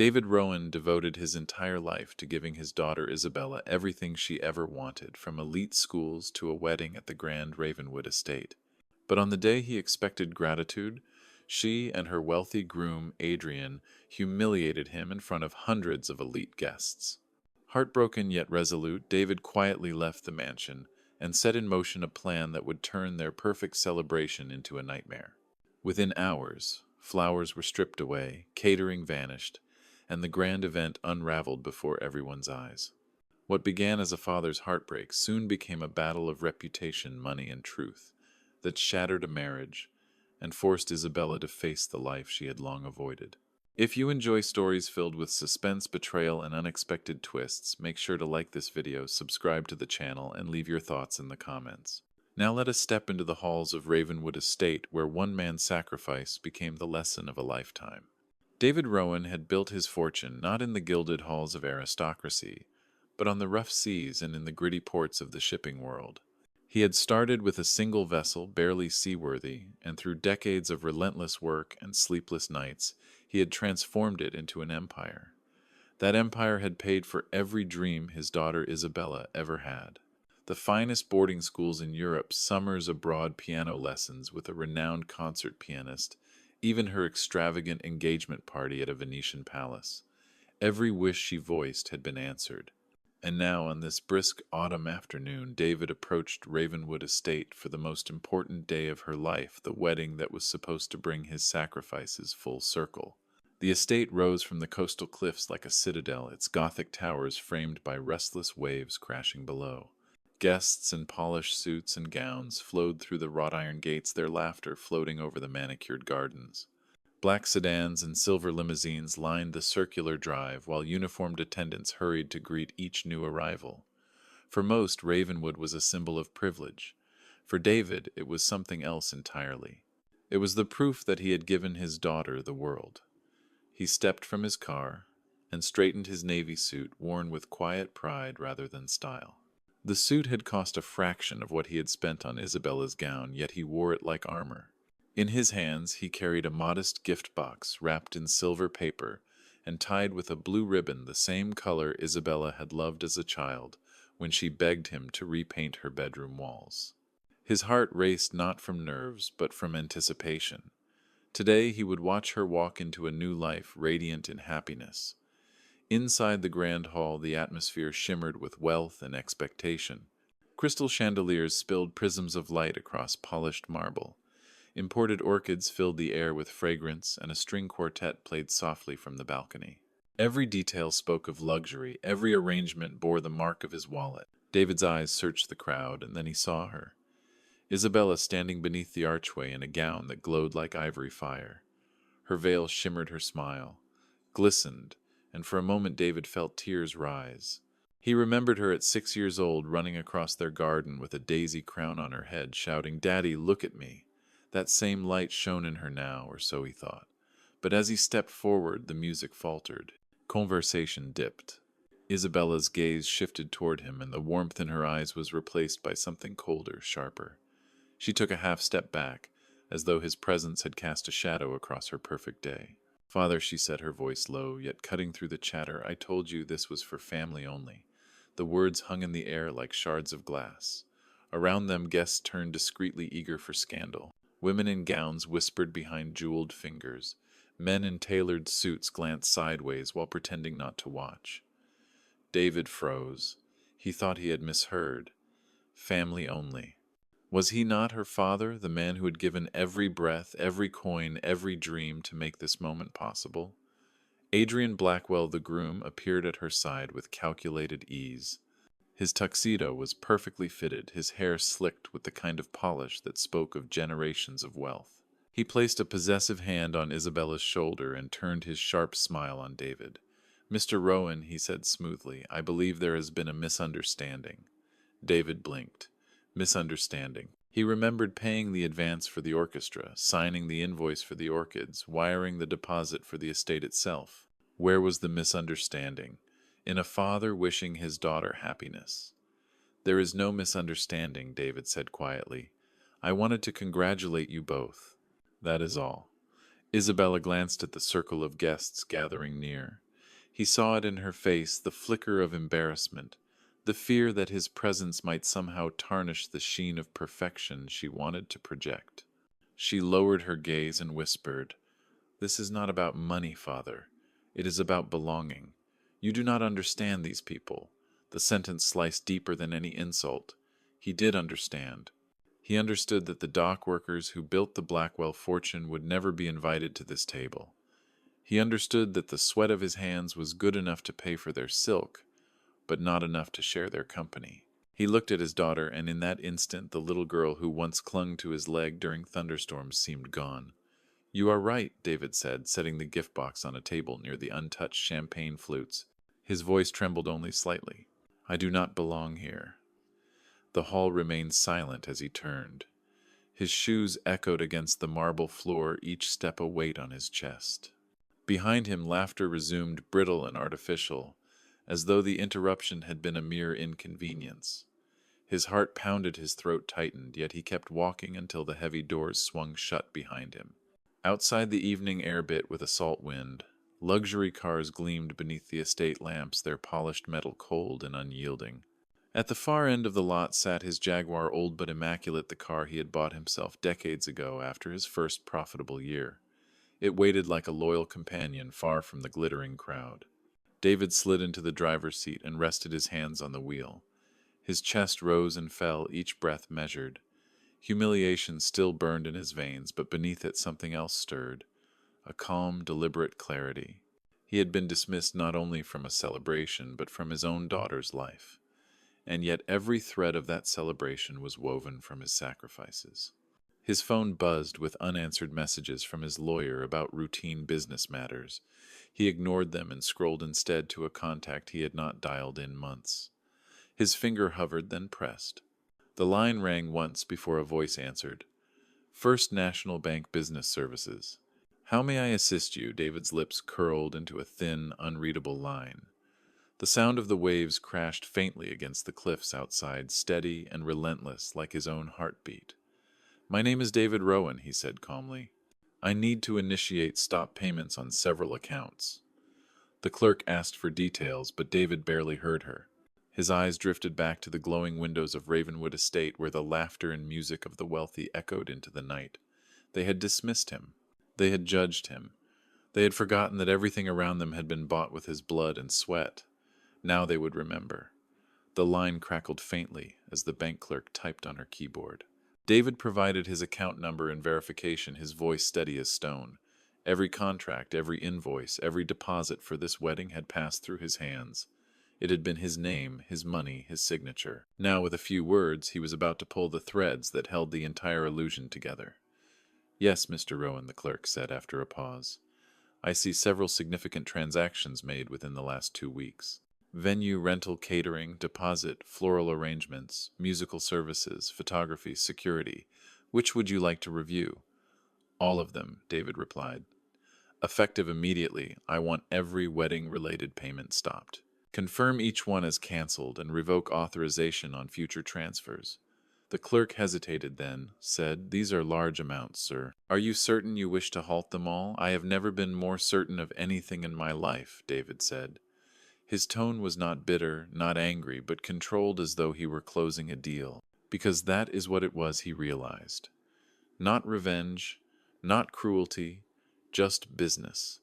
David Rowan devoted his entire life to giving his daughter Isabella everything she ever wanted, from elite schools to a wedding at the grand Ravenwood estate. But on the day he expected gratitude, she and her wealthy groom, Adrian, humiliated him in front of hundreds of elite guests. Heartbroken yet resolute, David quietly left the mansion and set in motion a plan that would turn their perfect celebration into a nightmare. Within hours, flowers were stripped away, catering vanished, and the grand event unraveled before everyone's eyes. What began as a father's heartbreak soon became a battle of reputation, money, and truth that shattered a marriage and forced Isabella to face the life she had long avoided. If you enjoy stories filled with suspense, betrayal, and unexpected twists, make sure to like this video, subscribe to the channel, and leave your thoughts in the comments. Now let us step into the halls of Ravenwood Estate, where one man's sacrifice became the lesson of a lifetime. David Rowan had built his fortune not in the gilded halls of aristocracy, but on the rough seas and in the gritty ports of the shipping world. He had started with a single vessel, barely seaworthy, and through decades of relentless work and sleepless nights, he had transformed it into an empire. That empire had paid for every dream his daughter Isabella ever had. The finest boarding schools in Europe, summers abroad piano lessons with a renowned concert pianist, even her extravagant engagement party at a Venetian palace. Every wish she voiced had been answered. And now, on this brisk autumn afternoon, David approached Ravenwood Estate for the most important day of her life, the wedding that was supposed to bring his sacrifices full circle. The estate rose from the coastal cliffs like a citadel, its Gothic towers framed by restless waves crashing below. Guests in polished suits and gowns flowed through the wrought iron gates, their laughter floating over the manicured gardens. Black sedans and silver limousines lined the circular drive, while uniformed attendants hurried to greet each new arrival. For most, Ravenwood was a symbol of privilege. For David, it was something else entirely. It was the proof that he had given his daughter the world. He stepped from his car and straightened his navy suit, worn with quiet pride rather than style. The suit had cost a fraction of what he had spent on Isabella's gown, yet he wore it like armor. In his hands he carried a modest gift box wrapped in silver paper and tied with a blue ribbon, the same color Isabella had loved as a child when she begged him to repaint her bedroom walls. His heart raced not from nerves but from anticipation. Today he would watch her walk into a new life, radiant in happiness. Inside the grand hall, the atmosphere shimmered with wealth and expectation. Crystal chandeliers spilled prisms of light across polished marble. Imported orchids filled the air with fragrance, and a string quartet played softly from the balcony. Every detail spoke of luxury, every arrangement bore the mark of his wallet. David's eyes searched the crowd, and then he saw her. Isabella standing beneath the archway in a gown that glowed like ivory fire. Her veil shimmered, her smile glistened, and for a moment David felt tears rise. He remembered her at 6 years old, running across their garden with a daisy crown on her head, shouting, "Daddy, look at me." That same light shone in her now, or so he thought. But as he stepped forward, the music faltered. Conversation dipped. Isabella's gaze shifted toward him, and the warmth in her eyes was replaced by something colder, sharper. She took a half step back, as though his presence had cast a shadow across her perfect day. "Father," she said, her voice low, yet cutting through the chatter, "I told you this was for family only." The words hung in the air like shards of glass. Around them, guests turned discreetly, eager for scandal. Women in gowns whispered behind jeweled fingers. Men in tailored suits glanced sideways while pretending not to watch. David froze. He thought he had misheard. Family only. Was he not her father, the man who had given every breath, every coin, every dream to make this moment possible? Adrian Blackwell, the groom, appeared at her side with calculated ease. His tuxedo was perfectly fitted, his hair slicked with the kind of polish that spoke of generations of wealth. He placed a possessive hand on Isabella's shoulder and turned his sharp smile on David. "Mr. Rowan," he said smoothly, "I believe there has been a misunderstanding." David blinked. Misunderstanding. He remembered paying the advance for the orchestra, signing the invoice for the orchids, wiring the deposit for the estate itself. Where was the misunderstanding? In a father wishing his daughter happiness. "There is no misunderstanding," David said quietly. "I wanted to congratulate you both. That is all." Isabella glanced at the circle of guests gathering near. He saw it in her face, the flicker of embarrassment, the fear that his presence might somehow tarnish the sheen of perfection she wanted to project. She lowered her gaze and whispered, "This is not about money, Father. It is about belonging. You do not understand these people." The sentence sliced deeper than any insult. He did understand. He understood that the dock workers who built the Blackwell fortune would never be invited to this table. He understood that the sweat of his hands was good enough to pay for their silk, but not enough to share their company. He looked at his daughter, and in that instant the little girl who once clung to his leg during thunderstorms seemed gone. "You are right," David said, setting the gift box on a table near the untouched champagne flutes. His voice trembled only slightly. "I do not belong here." The hall remained silent as he turned. His shoes echoed against the marble floor, each step a weight on his chest. Behind him, laughter resumed, brittle and artificial, as though the interruption had been a mere inconvenience. His heart pounded, his throat tightened, yet he kept walking until the heavy doors swung shut behind him. Outside, the evening air bit with a salt wind. Luxury cars gleamed beneath the estate lamps, their polished metal cold and unyielding. At the far end of the lot sat his Jaguar, old but immaculate, the car he had bought himself decades ago after his first profitable year. It waited like a loyal companion far from the glittering crowd. David slid into the driver's seat and rested his hands on the wheel. His chest rose and fell, each breath measured. Humiliation still burned in his veins, but beneath it something else stirred, a calm, deliberate clarity. He had been dismissed not only from a celebration, but from his own daughter's life. And yet every thread of that celebration was woven from his sacrifices. His phone buzzed with unanswered messages from his lawyer about routine business matters. He ignored them and scrolled instead to a contact he had not dialed in months. His finger hovered, then pressed. The line rang once before a voice answered. "First National Bank Business Services." "How may I assist you?" David's lips curled into a thin, unreadable line. The sound of the waves crashed faintly against the cliffs outside, steady and relentless like his own heartbeat. "My name is David Rowan," he said calmly. "I need to initiate stop payments on several accounts." The clerk asked for details, but David barely heard her. His eyes drifted back to the glowing windows of Ravenwood Estate, where the laughter and music of the wealthy echoed into the night. They had dismissed him. They had judged him. They had forgotten that everything around them had been bought with his blood and sweat. Now they would remember. The line crackled faintly as the bank clerk typed on her keyboard. David provided his account number and verification, his voice steady as stone. Every contract, every invoice, every deposit for this wedding had passed through his hands. It had been his name, his money, his signature. Now, with a few words, he was about to pull the threads that held the entire illusion together. "Yes, Mr. Rowan," the clerk said after a pause. "I see several significant transactions made within the last 2 weeks. Venue, rental, catering, deposit, floral arrangements, musical services, photography, security. Which would you like to review?" "All of them," David replied. "Effective immediately, I want every wedding-related payment stopped. Confirm each one as canceled and revoke authorization on future transfers." The clerk hesitated, then said, "These are large amounts, sir. Are you certain you wish to halt them all?" "I have never been more certain of anything in my life," David said. His tone was not bitter, not angry, but controlled, as though he were closing a deal. Because that is what it was, he realized. Not revenge, not cruelty, just business.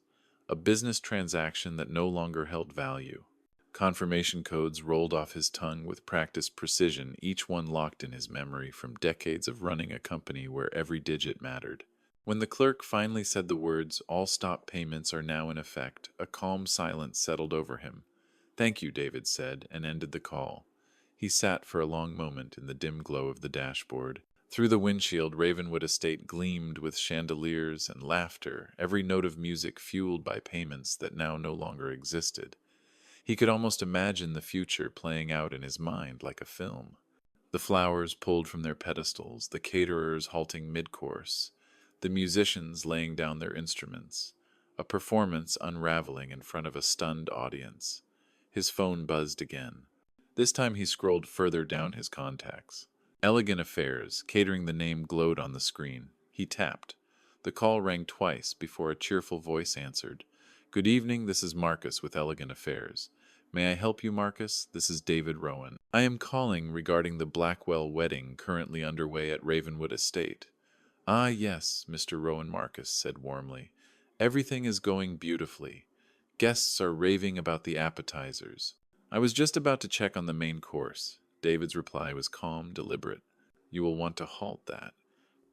A business transaction that no longer held value. Confirmation codes rolled off his tongue with practiced precision, each one locked in his memory from decades of running a company where every digit mattered. When the clerk finally said the words, "All stop payments are now in effect," a calm silence settled over him. "Thank you," David said, and ended the call. He sat for a long moment in the dim glow of the dashboard. Through the windshield, Ravenwood Estate gleamed with chandeliers and laughter, every note of music fueled by payments that now no longer existed. He could almost imagine the future playing out in his mind like a film. The flowers pulled from their pedestals, the caterers halting mid-course, the musicians laying down their instruments, a performance unraveling in front of a stunned audience. His phone buzzed again. This time he scrolled further down his contacts. Elegant Affairs, Catering, the name glowed on the screen. He tapped. The call rang twice before a cheerful voice answered. Good evening, this is Marcus with Elegant Affairs. May I help you, Marcus? This is David Rowan. I am calling regarding the Blackwell wedding currently underway at Ravenwood Estate. Ah, yes, Mr. Rowan, Marcus said warmly. Everything is going beautifully. Guests are raving about the appetizers. I was just about to check on the main course. David's reply was calm, deliberate. You will want to halt that.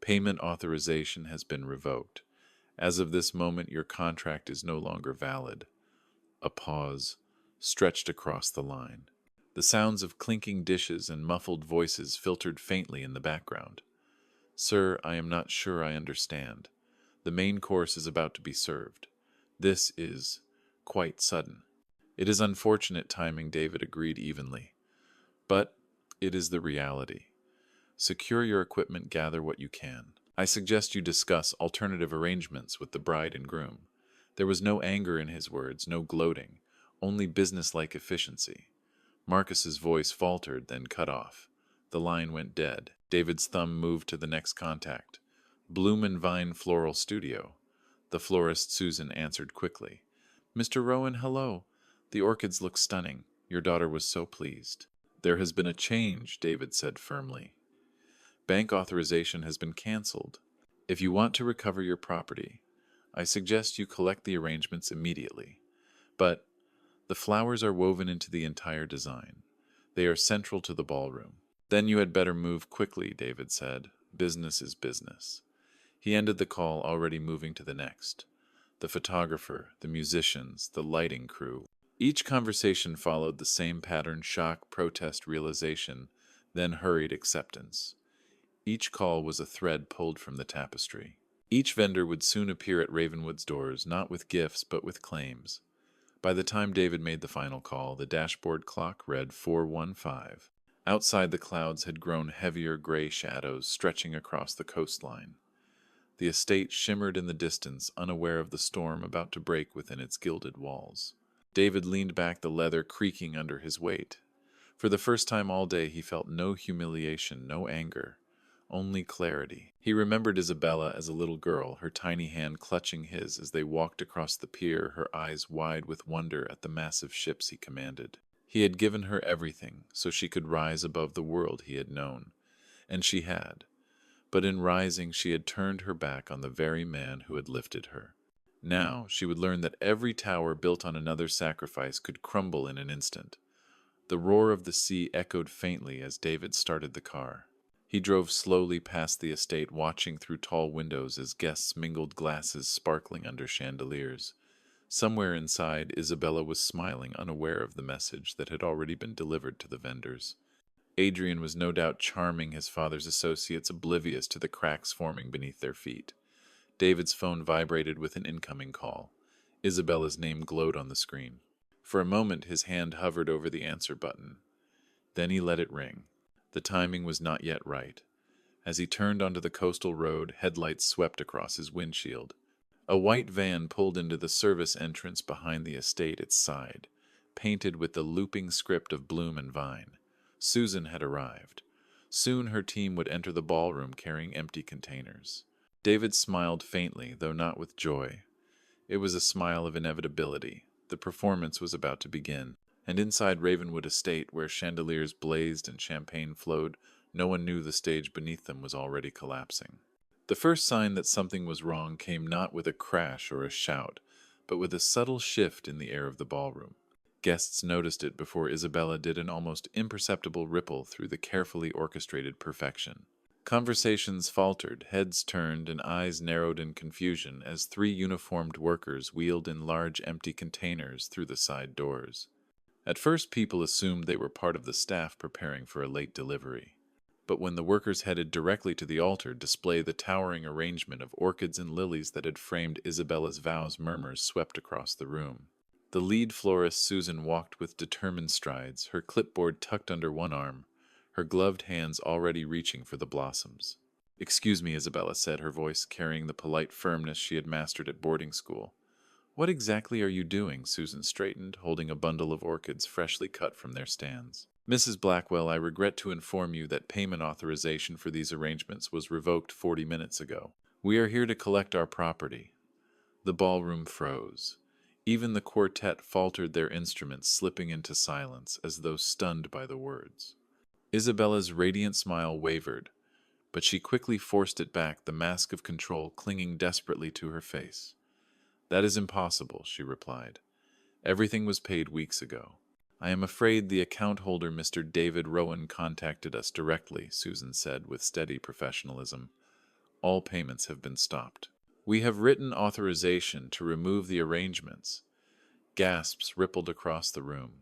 Payment authorization has been revoked. As of this moment, your contract is no longer valid. A pause stretched across the line. The sounds of clinking dishes and muffled voices filtered faintly in the background. Sir, I am not sure I understand. The main course is about to be served. This is quite sudden. It is unfortunate timing, David agreed evenly. But it is the reality. Secure your equipment, gather what you can. I suggest you discuss alternative arrangements with the bride and groom. There was no anger in his words, no gloating, only businesslike efficiency. Marcus's voice faltered, then cut off. The line went dead. David's thumb moved to the next contact. Bloom and Vine Floral Studio. The florist Susan answered quickly. Mr. Rowan, hello. The orchids look stunning. Your daughter was so pleased. There has been a change, David said firmly. Bank authorization has been canceled. If you want to recover your property, I suggest you collect the arrangements immediately. But the flowers are woven into the entire design. They are central to the ballroom. Then you had better move quickly, David said. Business is business. He ended the call, already moving to the next. The photographer, the musicians, the lighting crew. Each conversation followed the same pattern: shock, protest, realization, then hurried acceptance. Each call was a thread pulled from the tapestry. Each vendor would soon appear at Ravenwood's doors, not with gifts, but with claims. By the time David made the final call, the dashboard clock read 4:15. Outside, the clouds had grown heavier gray shadows stretching across the coastline. The estate shimmered in the distance, unaware of the storm about to break within its gilded walls. David leaned back, the leather creaking under his weight. For the first time all day, he felt no humiliation, no anger. Only clarity. He remembered Isabella as a little girl, her tiny hand clutching his as they walked across the pier, her eyes wide with wonder at the massive ships he commanded. He had given her everything, so she could rise above the world he had known. And she had. But in rising, she had turned her back on the very man who had lifted her. Now she would learn that every tower built on another sacrifice could crumble in an instant. The roar of the sea echoed faintly as David started the car. He drove slowly past the estate, watching through tall windows as guests mingled, glasses sparkling under chandeliers. Somewhere inside, Isabella was smiling, unaware of the message that had already been delivered to the vendors. Adrian was no doubt charming his father's associates, oblivious to the cracks forming beneath their feet. David's phone vibrated with an incoming call. Isabella's name glowed on the screen. For a moment, his hand hovered over the answer button. Then he let it ring. The timing was not yet right. As he turned onto the coastal road, headlights swept across his windshield. A white van pulled into the service entrance behind the estate, its side, painted with the looping script of Bloom and Vine. Susan had arrived. Soon her team would enter the ballroom carrying empty containers. David smiled faintly, though not with joy. It was a smile of inevitability. The performance was about to begin. And inside Ravenwood Estate, where chandeliers blazed and champagne flowed, no one knew the stage beneath them was already collapsing. The first sign that something was wrong came not with a crash or a shout, but with a subtle shift in the air of the ballroom. Guests noticed it before Isabella did, an almost imperceptible ripple through the carefully orchestrated perfection. Conversations faltered, heads turned, and eyes narrowed in confusion as three uniformed workers wheeled in large empty containers through the side doors. At first, people assumed they were part of the staff preparing for a late delivery. But when the workers headed directly to the altar, display the towering arrangement of orchids and lilies that had framed Isabella's vows, murmurs swept across the room. The lead florist, Susan, walked with determined strides, her clipboard tucked under one arm, her gloved hands already reaching for the blossoms. "Excuse me," Isabella said, her voice carrying the polite firmness she had mastered at boarding school. "What exactly are you doing?" Susan straightened, holding a bundle of orchids freshly cut from their stands. "Mrs. Blackwell, I regret to inform you that payment authorization for these arrangements was revoked 40 minutes ago. We are here to collect our property." The ballroom froze. Even the quartet faltered their instruments, slipping into silence as though stunned by the words. Isabella's radiant smile wavered, but she quickly forced it back, the mask of control clinging desperately to her face. "That is impossible," she replied. "Everything was paid weeks ago." "I am afraid the account holder, Mr. David Rowan, contacted us directly," Susan said with steady professionalism. "All payments have been stopped. We have written authorization to remove the arrangements." Gasps rippled across the room.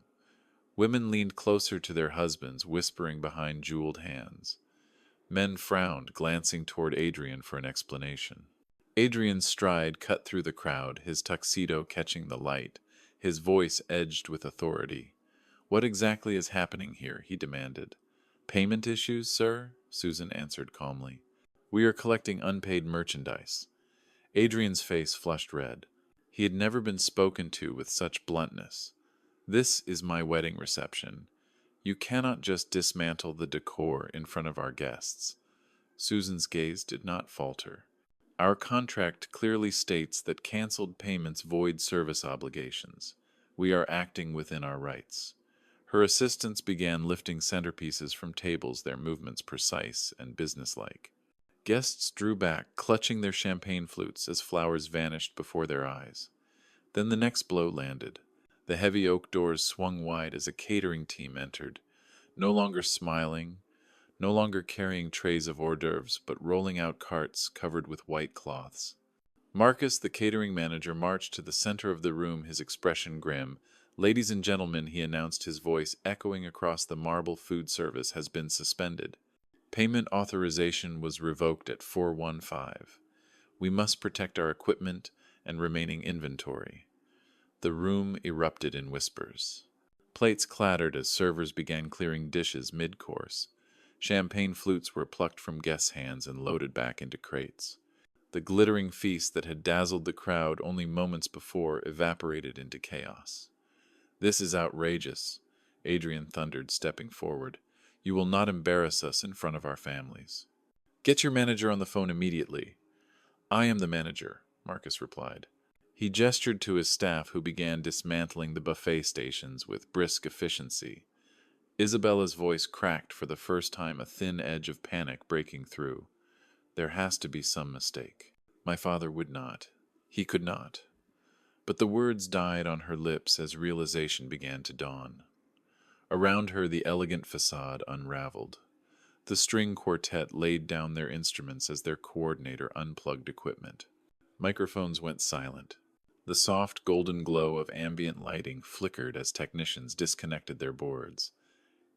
Women leaned closer to their husbands, whispering behind jeweled hands. Men frowned, glancing toward Adrian for an explanation. Adrian's stride cut through the crowd, his tuxedo catching the light, his voice edged with authority. "What exactly is happening here?" he demanded. "Payment issues, sir?" Susan answered calmly. "We are collecting unpaid merchandise." Adrian's face flushed red. He had never been spoken to with such bluntness. "This is my wedding reception. You cannot just dismantle the decor in front of our guests." Susan's gaze did not falter. "Our contract clearly states that canceled payments void service obligations. We are acting within our rights." Her assistants began lifting centerpieces from tables, their movements precise and businesslike. Guests drew back, clutching their champagne flutes as flowers vanished before their eyes. Then the next blow landed. The heavy oak doors swung wide as a catering team entered, no longer smiling, no longer carrying trays of hors d'oeuvres, but rolling out carts covered with white cloths. Marcus, the catering manager, marched to the center of the room, his expression grim. "Ladies and gentlemen," he announced, his voice echoing across the marble, "food service has been suspended. Payment authorization was revoked at 415. We must protect our equipment and remaining inventory." The room erupted in whispers. Plates clattered as servers began clearing dishes mid-course. Champagne flutes were plucked from guests' hands and loaded back into crates. The glittering feast that had dazzled the crowd only moments before evaporated into chaos. "This is outrageous," Adrian thundered, stepping forward. "You will not embarrass us in front of our families." "Get your manager on the phone immediately." "I am the manager," Marcus replied. He gestured to his staff, who began dismantling the buffet stations with brisk efficiency. Isabella's voice cracked for the first time, a thin edge of panic breaking through. "There has to be some mistake. My father would not. He could not." But the words died on her lips as realization began to dawn. Around her, the elegant facade unraveled. The string quartet laid down their instruments as their coordinator unplugged equipment. Microphones went silent. The soft golden glow of ambient lighting flickered as technicians disconnected their boards.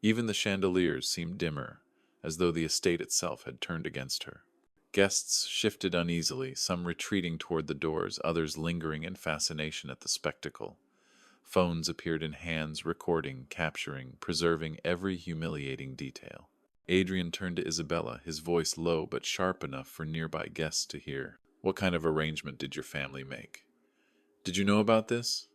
Even the chandeliers seemed dimmer, as though the estate itself had turned against her. Guests shifted uneasily, some retreating toward the doors, others lingering in fascination at the spectacle. Phones appeared in hands, recording, capturing, preserving every humiliating detail. Adrian turned to Isabella, his voice low but sharp enough for nearby guests to hear. "What kind of arrangement did your family make?" "Did you know about this?"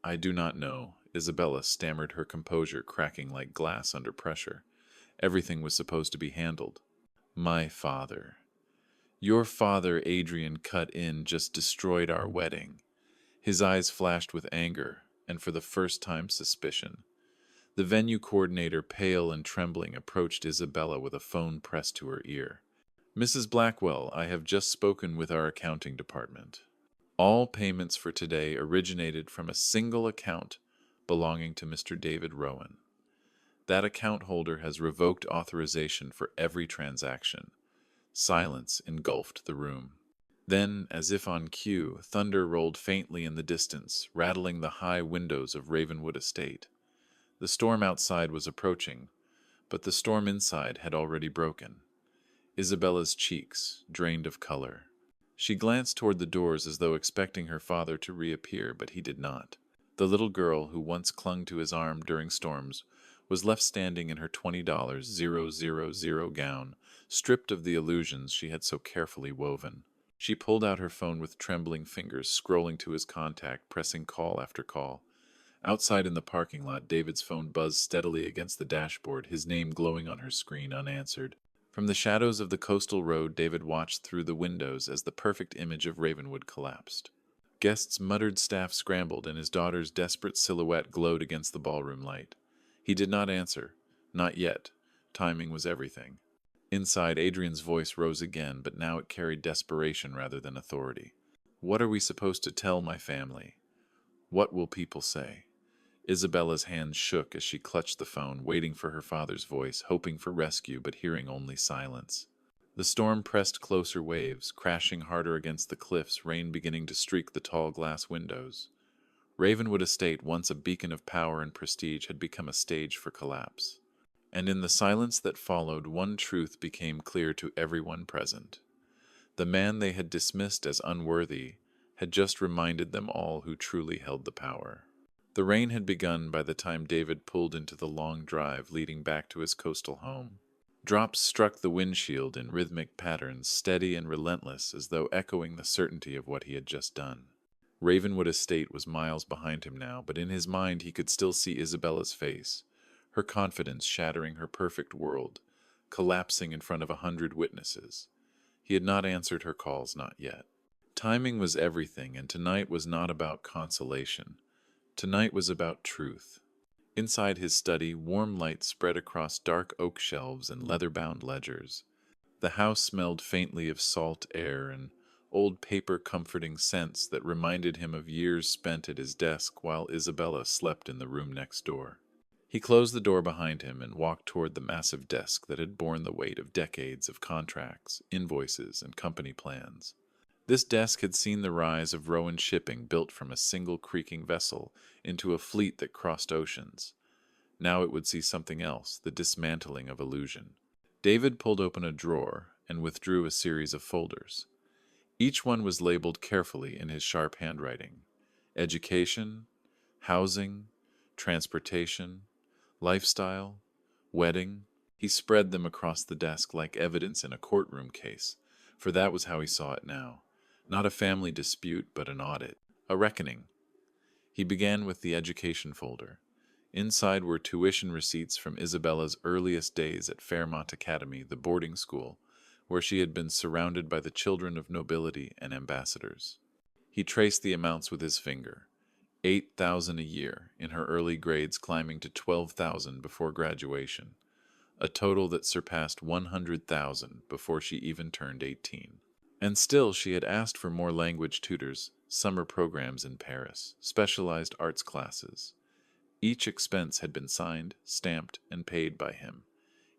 "I do not know." Isabella stammered, her composure cracking like glass under pressure. "Everything was supposed to be handled." "My father." "Your father," Adrian cut in, "just destroyed our wedding." His eyes flashed with anger, and for the first time suspicion. The venue coordinator, pale and trembling, approached Isabella with a phone pressed to her ear. "Mrs. Blackwell, I have just spoken with our accounting department. All payments for today originated from a single account belonging to Mr. David Rowan. That account holder has revoked authorization for every transaction." Silence engulfed the room. Then, as if on cue, thunder rolled faintly in the distance, rattling the high windows of Ravenwood Estate. The storm outside was approaching, but the storm inside had already broken. Isabella's cheeks drained of color. She glanced toward the doors as though expecting her father to reappear, but he did not. The little girl who once clung to his arm during storms was left standing in her $20,000 gown, stripped of the illusions she had so carefully woven. She pulled out her phone with trembling fingers, scrolling to his contact, pressing call after call. Outside in the parking lot, David's phone buzzed steadily against the dashboard, his name glowing on her screen, unanswered. From the shadows of the coastal road, David watched through the windows as the perfect image of Ravenwood collapsed. Guests' muttered, staff scrambled, and his daughter's desperate silhouette glowed against the ballroom light. He did not answer. Not yet. Timing was everything. Inside, Adrian's voice rose again, but now it carried desperation rather than authority. "What are we supposed to tell my family? What will people say?" Isabella's hands shook as she clutched the phone, waiting for her father's voice, hoping for rescue, but hearing only silence. The storm pressed closer waves, crashing harder against the cliffs, rain beginning to streak the tall glass windows. Ravenwood Estate, once a beacon of power and prestige, had become a stage for collapse. And in the silence that followed, one truth became clear to everyone present. The man they had dismissed as unworthy had just reminded them all who truly held the power. The rain had begun by the time David pulled into the long drive leading back to his coastal home. Drops struck the windshield in rhythmic patterns, steady and relentless, as though echoing the certainty of what he had just done. Ravenwood Estate was miles behind him now, but in his mind he could still see Isabella's face, her confidence shattering her perfect world, collapsing in front of 100 witnesses. He had not answered her calls, not yet. Timing was everything, and tonight was not about consolation. Tonight was about truth. Inside his study, warm light spread across dark oak shelves and leather-bound ledgers. The house smelled faintly of salt air and old paper, comforting scents that reminded him of years spent at his desk while Isabella slept in the room next door. He closed the door behind him and walked toward the massive desk that had borne the weight of decades of contracts, invoices, and company plans. This desk had seen the rise of Rowan shipping, built from a single creaking vessel into a fleet that crossed oceans. Now it would see something else, the dismantling of illusion. David pulled open a drawer and withdrew a series of folders. Each one was labeled carefully in his sharp handwriting. Education, housing, transportation, lifestyle, wedding. He spread them across the desk like evidence in a courtroom case, for that was how he saw it now. Not a family dispute, but an audit, a reckoning. He began with the education folder. Inside were tuition receipts from Isabella's earliest days at Fairmont Academy, the boarding school, where she had been surrounded by the children of nobility and ambassadors. He traced the amounts with his finger. 8,000 a year, in her early grades climbing to 12,000 before graduation, a total that surpassed 100,000 before she even turned 18. And still she had asked for more language tutors, summer programs in Paris, specialized arts classes. Each expense had been signed, stamped, and paid by him.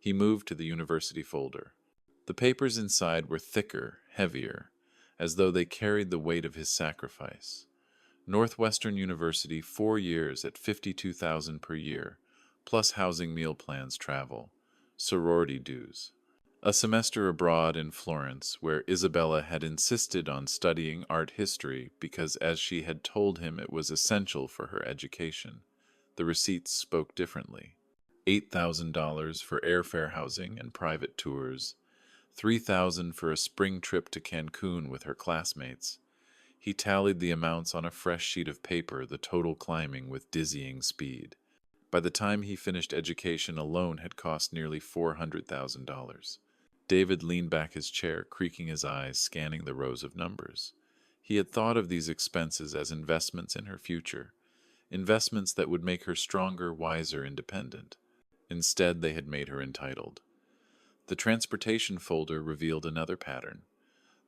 He moved to the university folder. The papers inside were thicker, heavier, as though they carried the weight of his sacrifice. Northwestern University, 4 years at 52,000 per year, plus housing, meal plans, travel, sorority dues. A semester abroad in Florence, where Isabella had insisted on studying art history because, as she had told him, it was essential for her education. The receipts spoke differently. $8,000 for airfare, housing, and private tours. $3,000 for a spring trip to Cancun with her classmates. He tallied the amounts on a fresh sheet of paper, the total climbing with dizzying speed. By the time he finished, education alone had cost nearly $400,000. David leaned back his chair, creaking his eyes, scanning the rows of numbers. He had thought of these expenses as investments in her future, investments that would make her stronger, wiser, independent. Instead, they had made her entitled. The transportation folder revealed another pattern.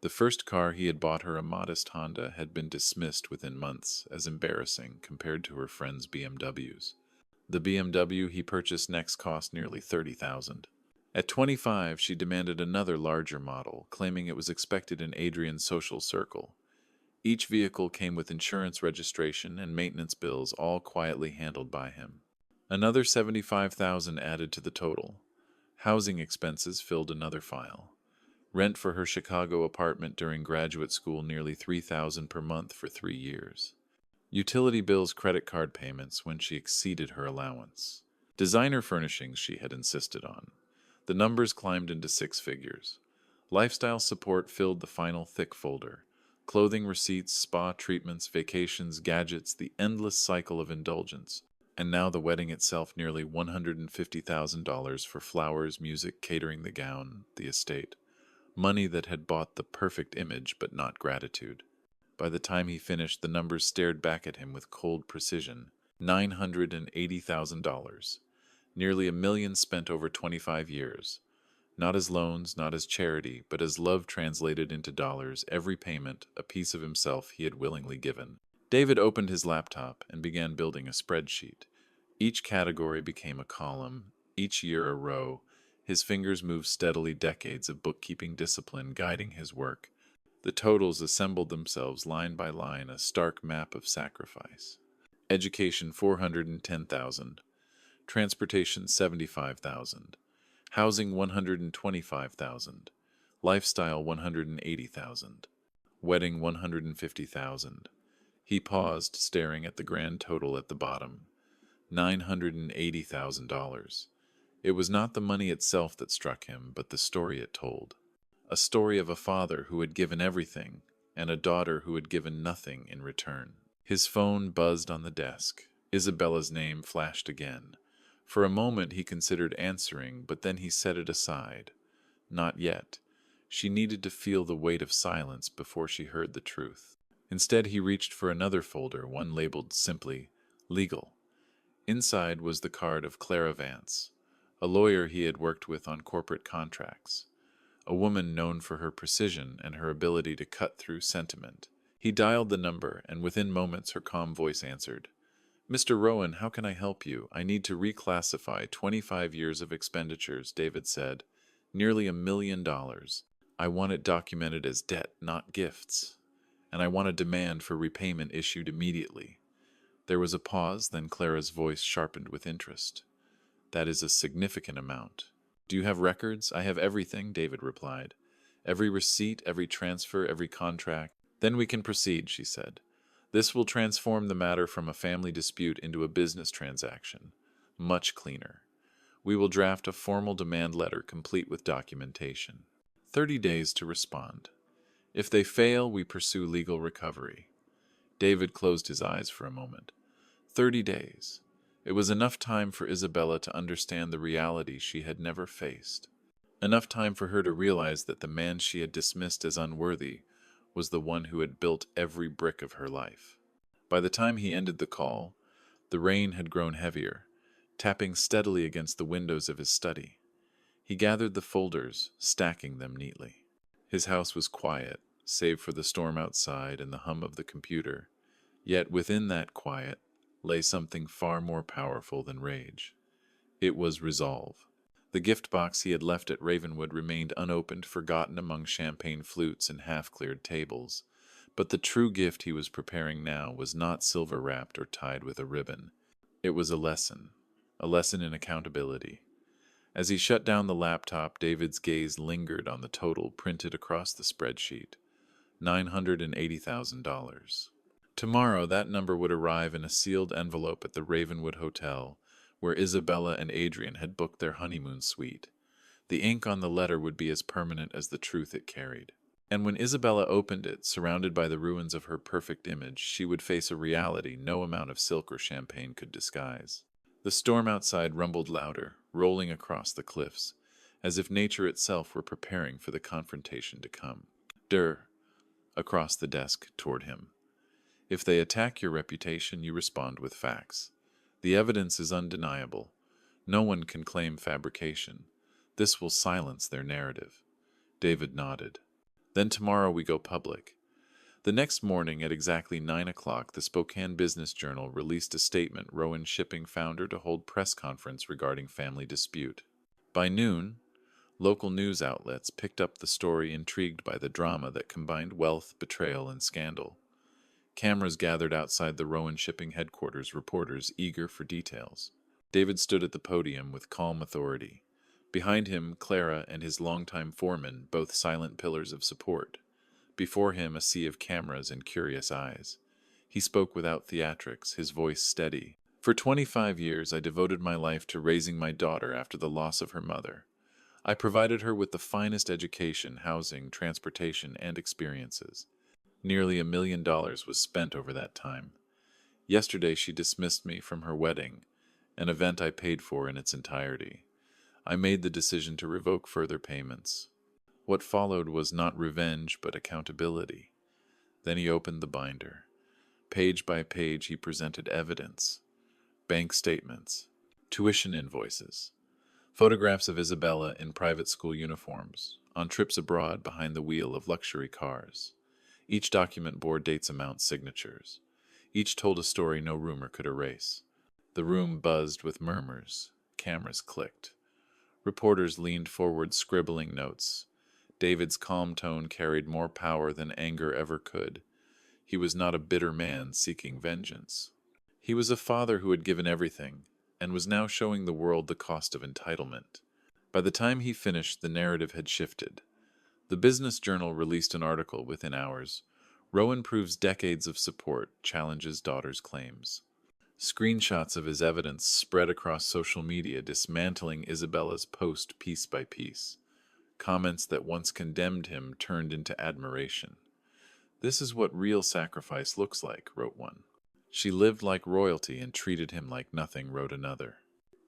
The first car he had bought her, a modest Honda, had been dismissed within months as embarrassing compared to her friends' BMWs. The BMW he purchased next cost nearly $30,000. At 25, she demanded another larger model, claiming it was expected in Adrian's social circle. Each vehicle came with insurance, registration, and maintenance bills, all quietly handled by him. Another $75,000 added to the total. Housing expenses filled another file. Rent for her Chicago apartment during graduate school, nearly $3,000 per month for 3 years. Utility bills, credit card payments when she exceeded her allowance. Designer furnishings she had insisted on. The numbers climbed into 6 figures. Lifestyle support filled the final thick folder. Clothing receipts, spa treatments, vacations, gadgets, the endless cycle of indulgence. And now the wedding itself, nearly $150,000 for flowers, music, catering, the gown, the estate. Money that had bought the perfect image but not gratitude. By the time he finished, the numbers stared back at him with cold precision. $980,000. Nearly $1 million spent over 25 years. Not as loans, not as charity, but as love translated into dollars, every payment, a piece of himself he had willingly given. David opened his laptop and began building a spreadsheet. Each category became a column, each year a row. His fingers moved steadily, decades of bookkeeping discipline guiding his work. The totals assembled themselves line by line, a stark map of sacrifice. Education 410,000, transportation 75,000, housing 125,000, lifestyle 180,000, wedding 150,000. He paused, staring at the grand total at the bottom. $980,000. It was not the money itself that struck him, but the story it told. A story of a father who had given everything, and a daughter who had given nothing in return. His phone buzzed on the desk. Isabella's name flashed again. For a moment he considered answering, but then he set it aside. Not yet. She needed to feel the weight of silence before she heard the truth. Instead, he reached for another folder, one labeled simply, Legal. Inside was the card of Clara Vance, a lawyer he had worked with on corporate contracts, a woman known for her precision and her ability to cut through sentiment. He dialed the number, and within moments her calm voice answered. "Mr. Rowan, how can I help you? I need to reclassify 25 years of expenditures," David said. "Nearly $1 million. I want it documented as debt, not gifts. And I want a demand for repayment issued immediately." There was a pause, then Clara's voice sharpened with interest. "That is a significant amount. Do you have records?" "I have everything," David replied. "Every receipt, every transfer, every contract." "Then we can proceed," she said. "This will transform the matter from a family dispute into a business transaction. Much cleaner. We will draft a formal demand letter complete with documentation. 30 days to respond. If they fail, we pursue legal recovery." David closed his eyes for a moment. 30 days. It was enough time for Isabella to understand the reality she had never faced. Enough time for her to realize that the man she had dismissed as unworthy was the one who had built every brick of her life. By the time he ended the call, the rain had grown heavier, tapping steadily against the windows of his study. He gathered the folders, stacking them neatly. His house was quiet, save for the storm outside and the hum of the computer. Yet within that quiet lay something far more powerful than rage. It was resolve. The gift box he had left at Ravenwood remained unopened, forgotten among champagne flutes and half-cleared tables. But the true gift he was preparing now was not silver-wrapped or tied with a ribbon. It was a lesson in accountability. As he shut down the laptop, David's gaze lingered on the total printed across the spreadsheet. $980,000. Tomorrow, that number would arrive in a sealed envelope at the Ravenwood Hotel, where Isabella and Adrian had booked their honeymoon suite. The ink on the letter would be as permanent as the truth it carried. And when Isabella opened it, surrounded by the ruins of her perfect image, she would face a reality no amount of silk or champagne could disguise. The storm outside rumbled louder, rolling across the cliffs, as if nature itself were preparing for the confrontation to come. Across the desk toward him. "If they attack your reputation, you respond with facts. The evidence is undeniable. No one can claim fabrication. This will silence their narrative." David nodded. "Then tomorrow we go public." The next morning at exactly 9 o'clock, the Spokane Business Journal released a statement, Rowan Shipping founder to hold press conference regarding family dispute. By noon, local news outlets picked up the story, intrigued by the drama that combined wealth, betrayal, and scandal. Cameras gathered outside the Rowan Shipping headquarters, reporters eager for details. David stood at the podium with calm authority. Behind him, Clara and his longtime foreman, both silent pillars of support. Before him, a sea of cameras and curious eyes. He spoke without theatrics, his voice steady. "For 25 years, I devoted my life to raising my daughter after the loss of her mother. I provided her with the finest education, housing, transportation, and experiences. Nearly $1 million was spent over that time. Yesterday she dismissed me from her wedding, an event I paid for in its entirety. I made the decision to revoke further payments. What followed was not revenge but accountability. Then he opened the binder. Page by page he presented evidence, bank statements, tuition invoices, photographs of Isabella in private school uniforms, on trips abroad behind the wheel of luxury cars. Each document bore dates, amounts, signatures. Each told a story no rumor could erase. The room buzzed with murmurs. Cameras clicked. Reporters leaned forward, scribbling notes. David's calm tone carried more power than anger ever could. He was not a bitter man seeking vengeance. He was a father who had given everything, and was now showing the world the cost of entitlement. By the time he finished, the narrative had shifted. The Business Journal released an article within hours. Rowan proves decades of support, challenges daughter's claims. Screenshots of his evidence spread across social media, dismantling Isabella's post piece by piece. Comments that once condemned him turned into admiration. "This is what real sacrifice looks like," wrote one. "She lived like royalty and treated him like nothing," wrote another.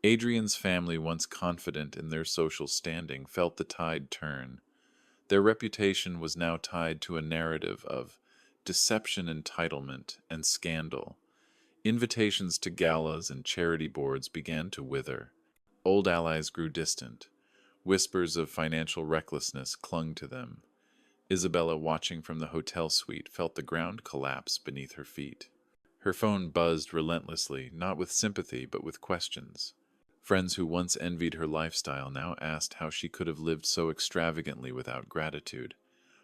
Adrian's family, once confident in their social standing, felt the tide turn. Their reputation was now tied to a narrative of deception, entitlement, and scandal. Invitations to galas and charity boards began to wither. Old allies grew distant. Whispers of financial recklessness clung to them. Isabella, watching from the hotel suite, felt the ground collapse beneath her feet. Her phone buzzed relentlessly, not with sympathy but with questions. Friends who once envied her lifestyle now asked how she could have lived so extravagantly without gratitude.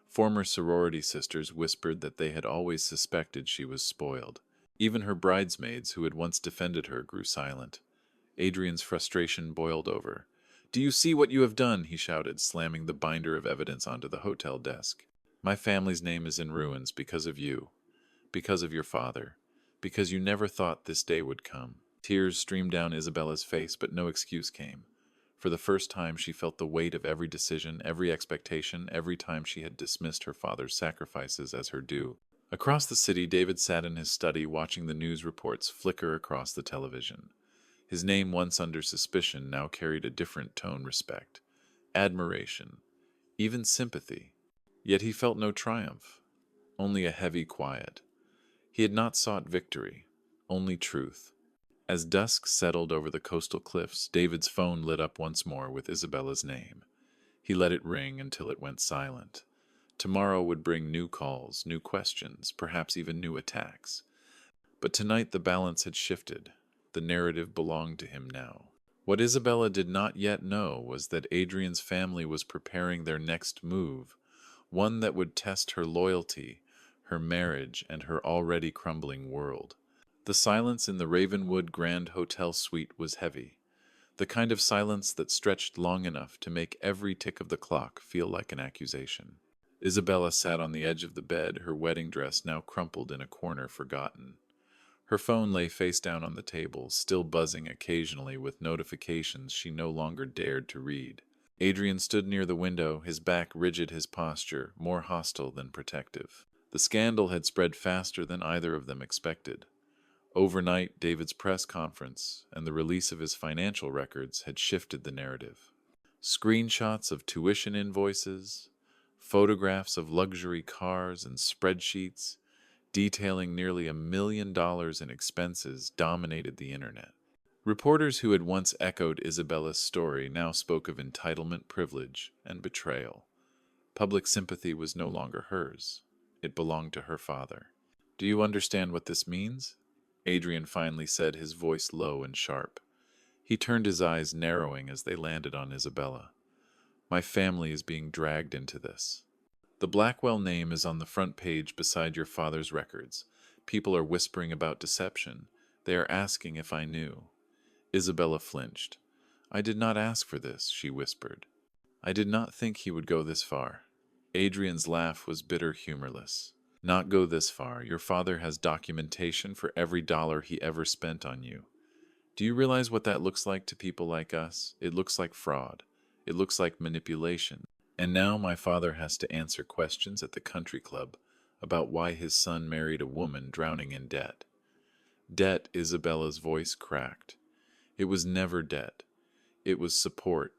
Former sorority sisters whispered that they had always suspected she was spoiled. Even her bridesmaids, who had once defended her, grew silent. Adrian's frustration boiled over. "Do you see what you have done?" he shouted, slamming the binder of evidence onto the hotel desk. "My family's name is in ruins because of you, because of your father, because you never thought this day would come." Tears streamed down Isabella's face, but no excuse came. For the first time, she felt the weight of every decision, every expectation, every time she had dismissed her father's sacrifices as her due. Across the city, David sat in his study, watching the news reports flicker across the television. His name, once under suspicion, now carried a different tone: respect, admiration, even sympathy. Yet he felt no triumph, only a heavy quiet. He had not sought victory, only truth. As dusk settled over the coastal cliffs, David's phone lit up once more with Isabella's name. He let it ring until it went silent. Tomorrow would bring new calls, new questions, perhaps even new attacks. But tonight the balance had shifted. The narrative belonged to him now. What Isabella did not yet know was that Adrian's family was preparing their next move, one that would test her loyalty, her marriage, and her already crumbling world. The silence in the Ravenwood Grand Hotel suite was heavy, the kind of silence that stretched long enough to make every tick of the clock feel like an accusation. Isabella sat on the edge of the bed, her wedding dress now crumpled in a corner, forgotten. Her phone lay face down on the table, still buzzing occasionally with notifications she no longer dared to read. Adrian stood near the window, his back rigid, his posture more hostile than protective. The scandal had spread faster than either of them expected. Overnight, David's press conference and the release of his financial records had shifted the narrative. Screenshots of tuition invoices, photographs of luxury cars, and spreadsheets detailing nearly $1 million in expenses dominated the internet. Reporters who had once echoed Isabella's story now spoke of entitlement, privilege, and betrayal. Public sympathy was no longer hers. It belonged to her father. "Do you understand what this means?" Adrian finally said, his voice low and sharp. He turned, his eyes narrowing as they landed on Isabella. "My family is being dragged into this. The Blackwell name is on the front page beside your father's records. People are whispering about deception. They are asking if I knew." Isabella flinched. "I did not ask for this," she whispered. "I did not think he would go this far." Adrian's laugh was bitter, humorless. "Not go this far. Your father has documentation for every dollar he ever spent on you. Do you realize what that looks like to people like us? It looks like fraud. It looks like manipulation. And now my father has to answer questions at the country club about why his son married a woman drowning in debt." Debt, Isabella's voice cracked. "It was never debt. It was support.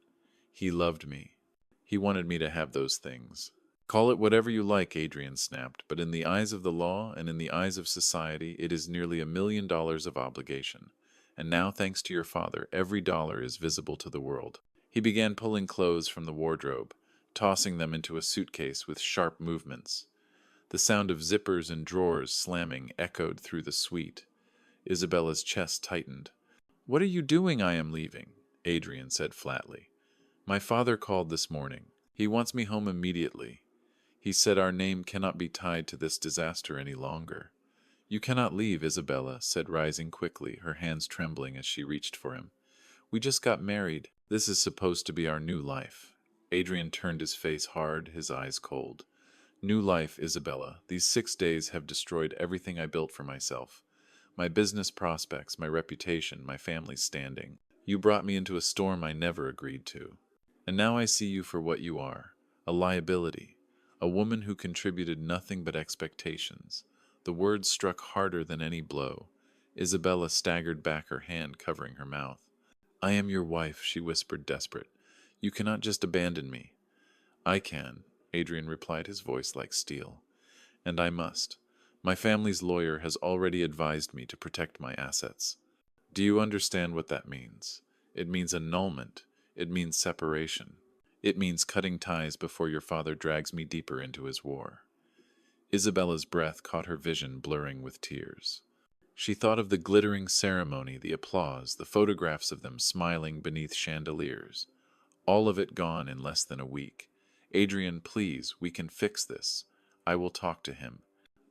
He loved me. He wanted me to have those things." Call it whatever you like, Adrian snapped, but in the eyes of the law and in the eyes of society, it is nearly $1 million of obligation. And now, thanks to your father, every dollar is visible to the world. He began pulling clothes from the wardrobe, tossing them into a suitcase with sharp movements. The sound of zippers and drawers slamming echoed through the suite. Isabella's chest tightened. "What are you doing? I am leaving," Adrian said flatly. "My father called this morning. He wants me home immediately. He said our name cannot be tied to this disaster any longer." "You cannot leave," Isabella said, rising quickly, her hands trembling as she reached for him. "We just got married. This is supposed to be our new life." Adrian turned his face hard, his eyes cold. "New life, Isabella. These 6 days have destroyed everything I built for myself. My business prospects, my reputation, my family's standing. You brought me into a storm I never agreed to. And now I see you for what you are, a liability, a woman who contributed nothing but expectations." The words struck harder than any blow. Isabella staggered back, her hand covering her mouth. "I am your wife," she whispered, desperate. "You cannot just abandon me." "I can," Adrian replied, his voice like steel. "And I must. My family's lawyer has already advised me to protect my assets." "Do you understand what that means? It means annulment. It means separation. It means cutting ties before your father drags me deeper into his war." Isabella's breath caught her vision blurring with tears. She thought of the glittering ceremony, the applause, the photographs of them smiling beneath chandeliers. All of it gone in less than a week. "Adrian, please, we can fix this. I will talk to him.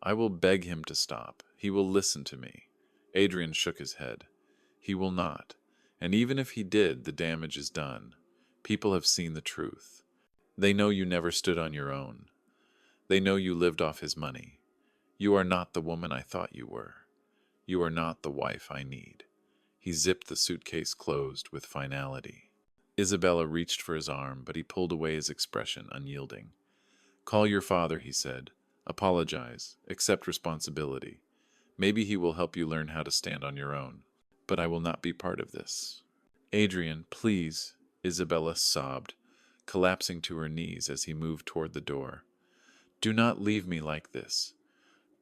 I will beg him to stop. He will listen to me." Adrian shook his head. "He will not. And even if he did, the damage is done. People have seen the truth. They know you never stood on your own. They know you lived off his money. You are not the woman I thought you were. You are not the wife I need." He zipped the suitcase closed with finality. Isabella reached for his arm, but he pulled away, his expression unyielding. "Call your father," he said. "Apologize. Accept responsibility. Maybe he will help you learn how to stand on your own. But I will not be part of this." "Adrian, please," Isabella sobbed, collapsing to her knees as he moved toward the door. "Do not leave me like this.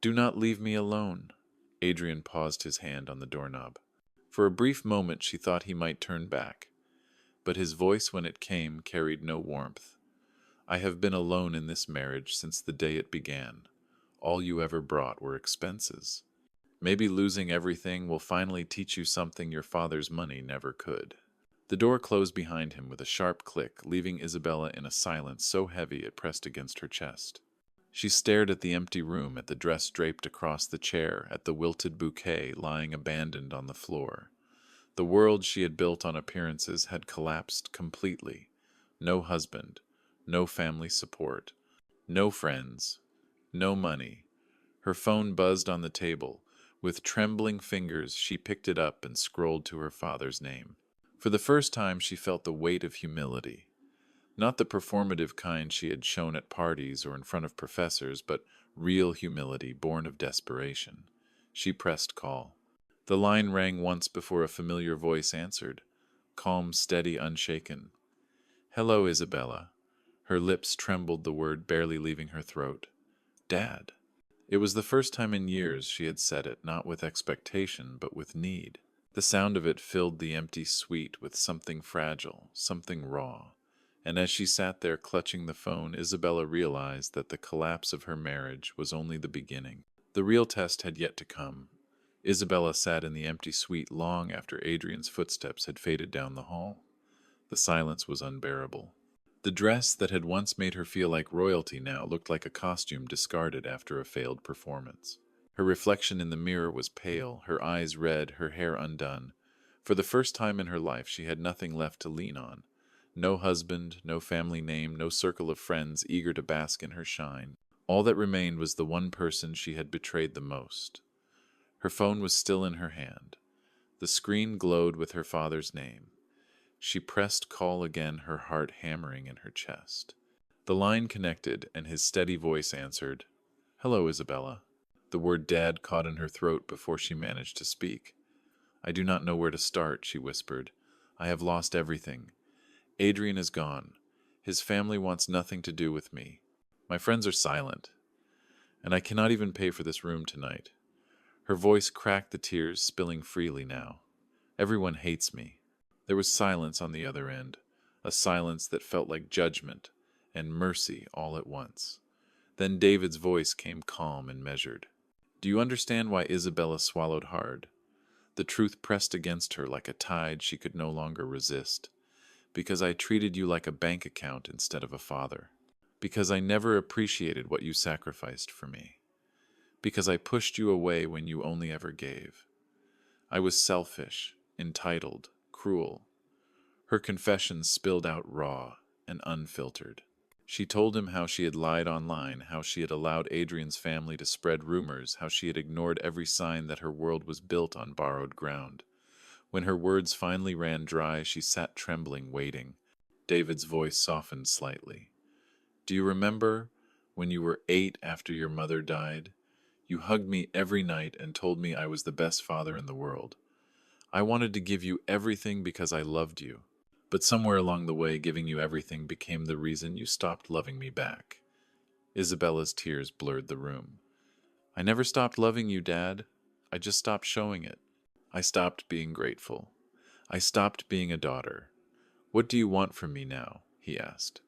Do not leave me alone." Adrian paused, his hand on the doorknob. For a brief moment she thought he might turn back, but his voice, when it came, carried no warmth. "I have been alone in this marriage since the day it began. All you ever brought were expenses. Maybe losing everything will finally teach you something your father's money never could." The door closed behind him with a sharp click, leaving Isabella in a silence so heavy it pressed against her chest. She stared at the empty room, at the dress draped across the chair, at the wilted bouquet lying abandoned on the floor. The world she had built on appearances had collapsed completely. No husband, no family support, no friends, no money. Her phone buzzed on the table. With trembling fingers, she picked it up and scrolled to her father's name. For the first time, she felt the weight of humility. Not the performative kind she had shown at parties or in front of professors, but real humility born of desperation. She pressed call. The line rang once before a familiar voice answered, calm, steady, unshaken. "Hello, Isabella." Her lips trembled, the word barely leaving her throat. "Dad." It was the first time in years she had said it, not with expectation, but with need. The sound of it filled the empty suite with something fragile, something raw. And as she sat there clutching the phone, Isabella realized that the collapse of her marriage was only the beginning. The real test had yet to come. Isabella sat in the empty suite long after Adrian's footsteps had faded down the hall. The silence was unbearable. The dress that had once made her feel like royalty now looked like a costume discarded after a failed performance. Her reflection in the mirror was pale, her eyes red, her hair undone. For the first time in her life, she had nothing left to lean on. No husband, no family name, no circle of friends eager to bask in her shine. All that remained was the one person she had betrayed the most. Her phone was still in her hand. The screen glowed with her father's name. She pressed call again, her heart hammering in her chest. The line connected, and his steady voice answered, "Hello, Isabella." The word "Dad" caught in her throat before she managed to speak. "I do not know where to start," she whispered. "I have lost everything. Adrian is gone. His family wants nothing to do with me. My friends are silent, and I cannot even pay for this room tonight. Her voice cracked, the tears spilling freely now. Everyone hates me. There was silence on the other end, a silence that felt like judgment and mercy all at once. Then David's voice came calm and measured. Do you understand why Isabella swallowed hard? The truth pressed against her like a tide she could no longer resist. Because I treated you like a bank account instead of a father. Because I never appreciated what you sacrificed for me. Because I pushed you away when you only ever gave. I was selfish, entitled, cruel. Her confession spilled out raw and unfiltered. She told him how she had lied online, how she had allowed Adrian's family to spread rumors, how she had ignored every sign that her world was built on borrowed ground. When her words finally ran dry, she sat trembling, waiting. David's voice softened slightly. Do you remember when you were 8 after your mother died? You hugged me every night and told me I was the best father in the world. I wanted to give you everything because I loved you. But somewhere along the way, giving you everything became the reason you stopped loving me back. Isabella's tears blurred the room. I never stopped loving you, Dad. I just stopped showing it. I stopped being grateful. I stopped being a daughter. What do you want from me now? He asked.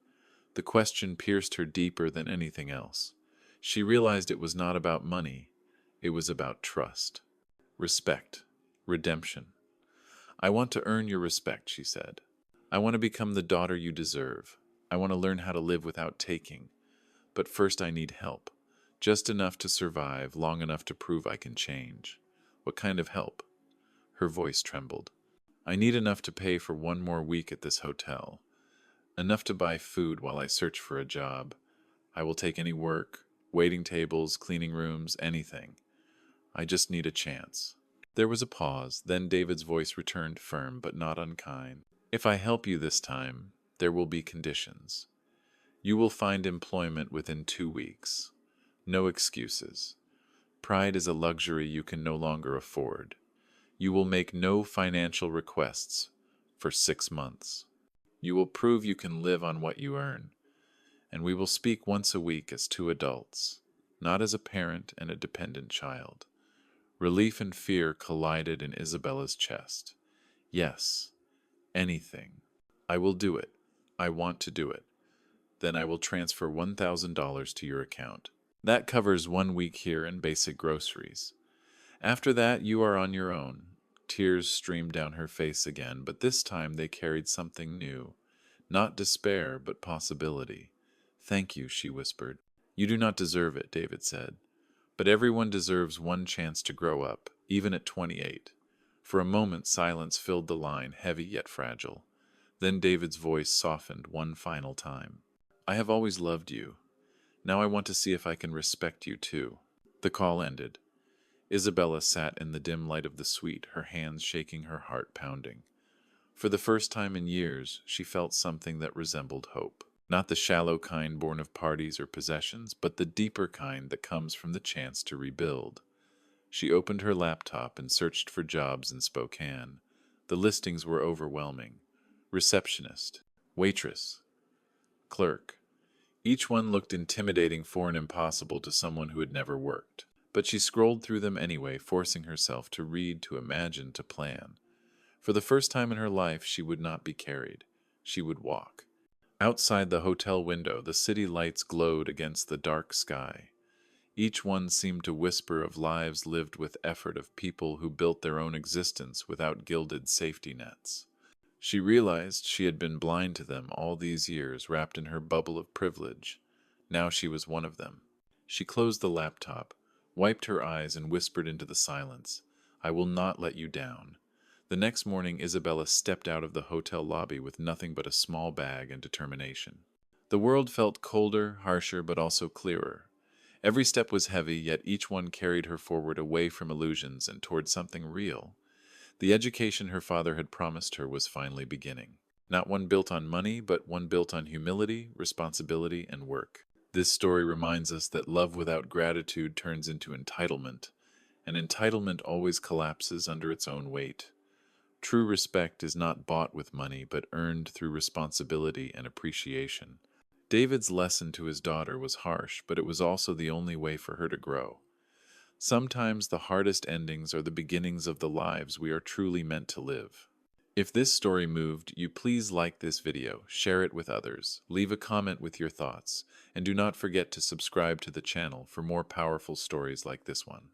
The question pierced her deeper than anything else. She realized it was not about money. It was about trust, respect, redemption. I want to earn your respect, she said. I want to become the daughter you deserve. I want to learn how to live without taking. But first I need help. Just enough to survive, long enough to prove I can change. What kind of help? Her voice trembled. I need enough to pay for 1 more week at this hotel. Enough to buy food while I search for a job. I will take any work, waiting tables, cleaning rooms, anything. I just need a chance. There was a pause, then David's voice returned firm but not unkind. If I help you this time, there will be conditions. You will find employment within 2 weeks. No excuses. Pride is a luxury you can no longer afford. You will make no financial requests for 6 months. You will prove you can live on what you earn. And we will speak once a week as 2 adults, not as a parent and a dependent child. Relief and fear collided in Isabella's chest. Yes, anything. I will do it. I want to do it. Then I will transfer $1,000 to your account. That covers 1 week here and basic groceries. After that, you are on your own. Tears streamed down her face again, but this time they carried something new. Not despair, but possibility. Thank you, she whispered. You do not deserve it, David said. But everyone deserves 1 chance to grow up, even at 28. For a moment, silence filled the line, heavy yet fragile. Then David's voice softened one final time. I have always loved you. Now I want to see if I can respect you too. The call ended. Isabella sat in the dim light of the suite, her hands shaking, her heart pounding. For the first time in years, she felt something that resembled hope. Not the shallow kind born of parties or possessions, but the deeper kind that comes from the chance to rebuild. She opened her laptop and searched for jobs in Spokane. The listings were overwhelming. Receptionist, waitress, clerk. Each one looked intimidating, foreign, impossible to someone who had never worked. But she scrolled through them anyway, forcing herself to read, to imagine, to plan. For the first time in her life, she would not be carried. She would walk. Outside the hotel window, the city lights glowed against the dark sky. Each one seemed to whisper of lives lived with effort, of people who built their own existence without gilded safety nets. She realized she had been blind to them all these years, wrapped in her bubble of privilege. Now she was one of them. She closed the laptop, wiped her eyes, and whispered into the silence, I will not let you down. The next morning, Isabella stepped out of the hotel lobby with nothing but a small bag and determination. The world felt colder, harsher, but also clearer. Every step was heavy, yet each one carried her forward, away from illusions and toward something real. The education her father had promised her was finally beginning. Not one built on money, but one built on humility, responsibility, and work. This story reminds us that love without gratitude turns into entitlement, and entitlement always collapses under its own weight. True respect is not bought with money, but earned through responsibility and appreciation. David's lesson to his daughter was harsh, but it was also the only way for her to grow. Sometimes the hardest endings are the beginnings of the lives we are truly meant to live. If this story moved you, please like this video, share it with others, leave a comment with your thoughts, and do not forget to subscribe to the channel for more powerful stories like this one.